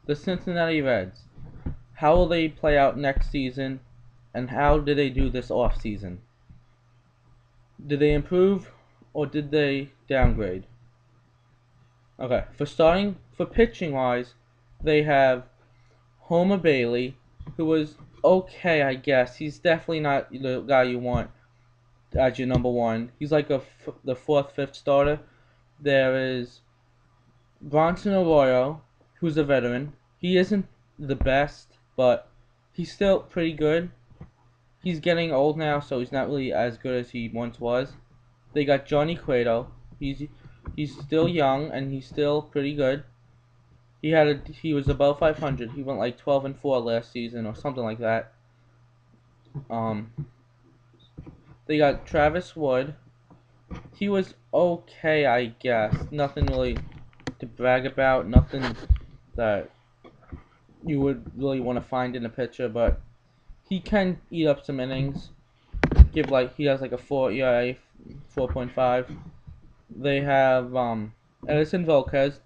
the Cincinnati Reds. How will they play out next season, and how did they do this offseason? Did they improve, or did they downgrade? Okay, for pitching wise, they have Homer Bailey, who was okay, I guess. He's definitely not the guy you want as your number one. He's like the fourth, fifth starter. There is Bronson Arroyo, who's a veteran. He isn't the best, but he's still pretty good. He's getting old now, so he's not really as good as he once was. They got Johnny Cueto. He's still young and he's still pretty good. He was above 500. He went like 12-4 last season or something like that. Um, they got Travis Wood. He was okay, I guess. Nothing really to brag about. Nothing that you would really want to find in a pitcher, but he can eat up some innings. He has like a 4 ERA, 4.5. They have Edison Volquez,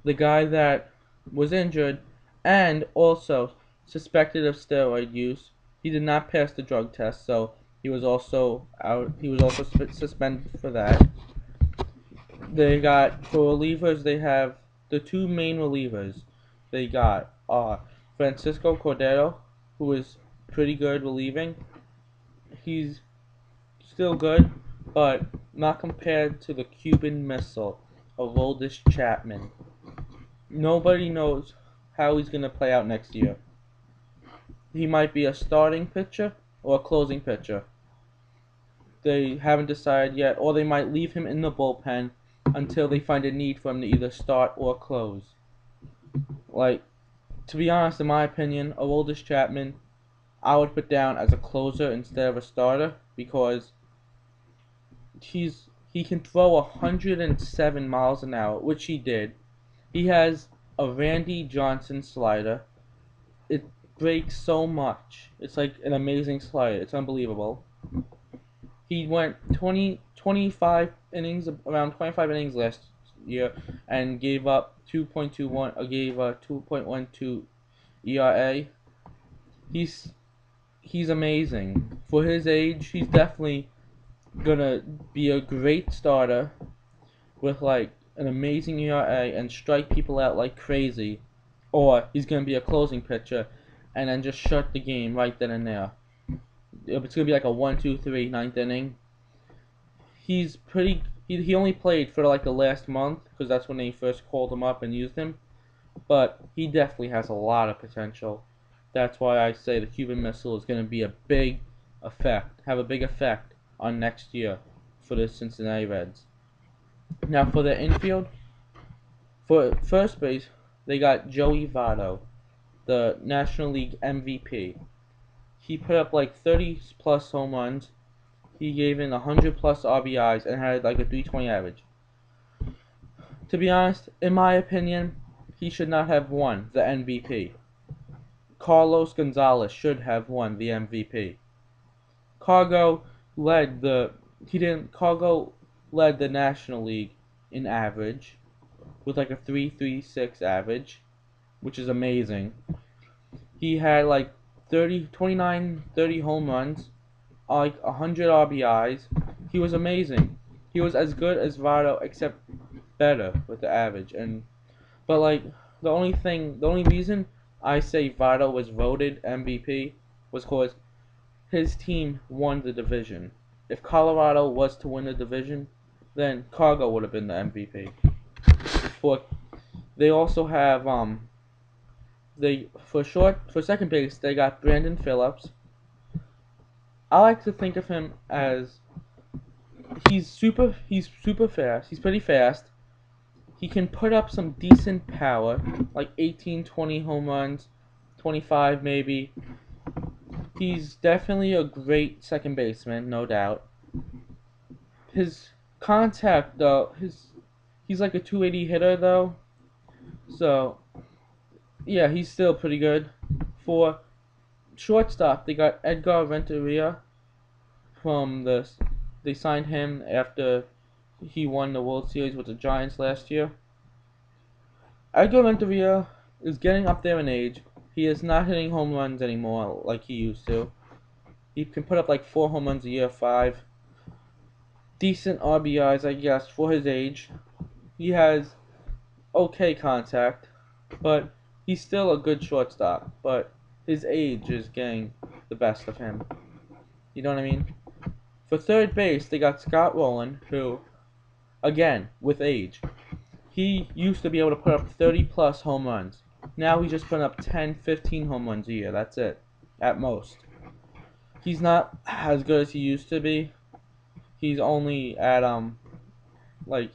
the guy that was injured and also suspected of steroid use. He did not pass the drug test, so he was also out. He was also suspended for that. They got for relievers. They have the two main relievers. They got Francisco Cordero, who is pretty good relieving. He's still good, but not compared to the Cuban Missile of Oldest Chapman. Nobody knows how he's going to play out next year. He might be a starting pitcher or a closing pitcher. They haven't decided yet, or they might leave him in the bullpen until they find a need for him to either start or close. Like, to be honest, in my opinion, Aroldis Chapman, I would put down as a closer instead of a starter because he can throw 107 miles an hour, which he did. He has a Randy Johnson slider. It breaks so much. It's like an amazing slider. It's unbelievable. He went 25 innings, around 25 innings last year, and gave up 2.12 ERA. He's amazing. For his age, he's definitely gonna be a great starter with like an amazing ERA and strike people out like crazy, or he's gonna be a closing pitcher and then just shut the game right then and there. It's gonna be like a 1-2-3 ninth inning. He's pretty. He only played for like the last month because that's when they first called him up and used him, but he definitely has a lot of potential. That's why I say the Cuban Missile is gonna be have a big effect on next year for the Cincinnati Reds. Now for the infield, for first base, they got Joey Votto, the National League MVP. He put up like 30 plus home runs. He gave in 100 plus RBIs and had like a 320 average. To be honest, in my opinion, he should not have won the MVP. Carlos Gonzalez should have won the MVP. Cargo led the National League in average with like a 3.36 average, which is amazing. He had like 30 home runs, like 100 RBIs. He was amazing. He was as good as Votto, except better with the average. But like the only reason I say Votto was voted MVP was because his team won the division. If Colorado was to win the division, then Cargo would have been the MVP. They also have for second base they got Brandon Phillips. I like to think of him as he's super fast. He's pretty fast. He can put up some decent power, like 18, 20 home runs, 25 maybe. He's definitely a great second baseman, no doubt. His contact though, he's like a 280 hitter though. So, yeah, he's still pretty good. For shortstop, they got Edgar Renteria they signed him after he won the World Series with the Giants last year. Edgar Renteria is getting up there in age. He is not hitting home runs anymore like he used to. He can put up like 4 home runs a year, 5. Decent RBIs, I guess, for his age. He has okay contact, but he's still a good shortstop. But his age is getting the best of him. You know what I mean? For third base, they got Scott Rowland, who, again, with age, he used to be able to put up 30 plus home runs. Now he's just putting up 10, 15 home runs a year. That's it, at most. He's not as good as he used to be. He's only at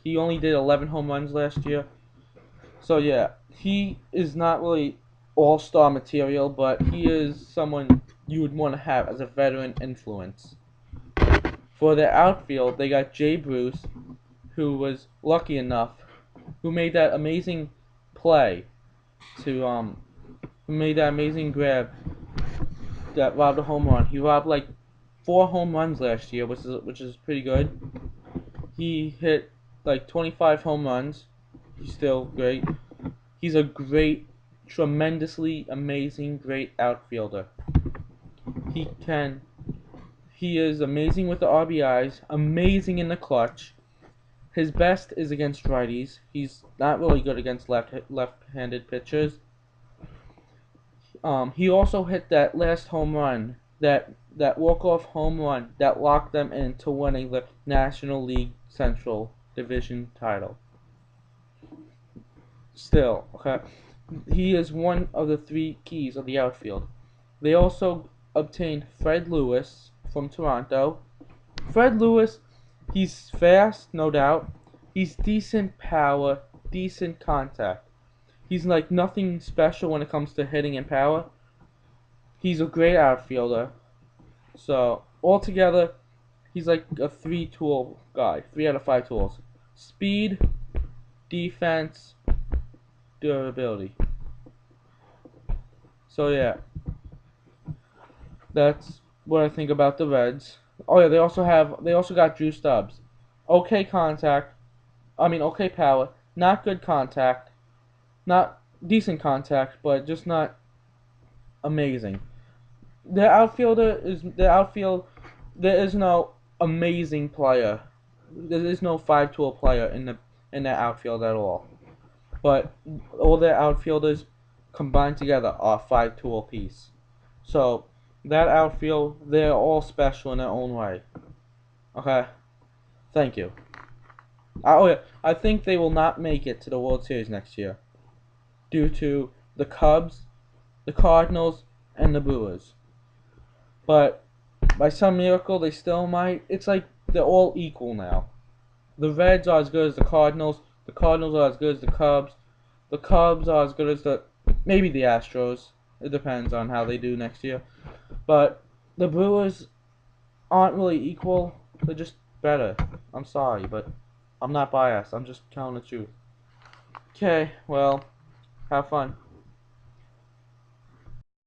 he only did 11 home runs last year. So yeah, he is not really all-star material, but he is someone you would want to have as a veteran influence. For their outfield, they got Jay Bruce, who was lucky enough, who made that amazing play who made that amazing grab that robbed a home run. He robbed like 4 home runs last year, which is pretty good. He hit like 25 home runs. He's still great. He's a great, tremendously amazing, great outfielder. He can. He is amazing with the RBIs, amazing in the clutch. His best is against righties. He's not really good against left-handed pitchers. He also hit that last home run, that walk-off home run that locked them into winning the National League Central Division title. Still, okay, he is one of the 3 keys of the outfield. They also obtained Fred Lewis from Toronto. Fred Lewis, he's fast, no doubt. He's decent power, decent contact. He's like nothing special when it comes to hitting and power. He's a great outfielder. So, altogether, he's like a 3-tool guy. 3 out of 5 tools. Speed, defense, durability. So yeah, that's what I think about the Reds. Oh yeah, they also got Drew Stubbs. Okay contact. Okay power. Not good contact. Not decent contact, but just not amazing. The outfield. There is no amazing player. There is no 5-tool player in the outfield at all. But all their outfielders combined together are 5-tool piece. So that outfield, they're all special in their own way. Okay, thank you. Oh yeah, I think they will not make it to the World Series next year due to the Cubs, the Cardinals, and the Brewers. But by some miracle, they still might. It's like they're all equal now. The Reds are as good as the Cardinals. The Cardinals are as good as the Cubs. The Cubs are as good as maybe the Astros. It depends on how they do next year. But the Brewers aren't really equal. They're just better. I'm sorry, but I'm not biased. I'm just telling the truth. Okay, well, have fun.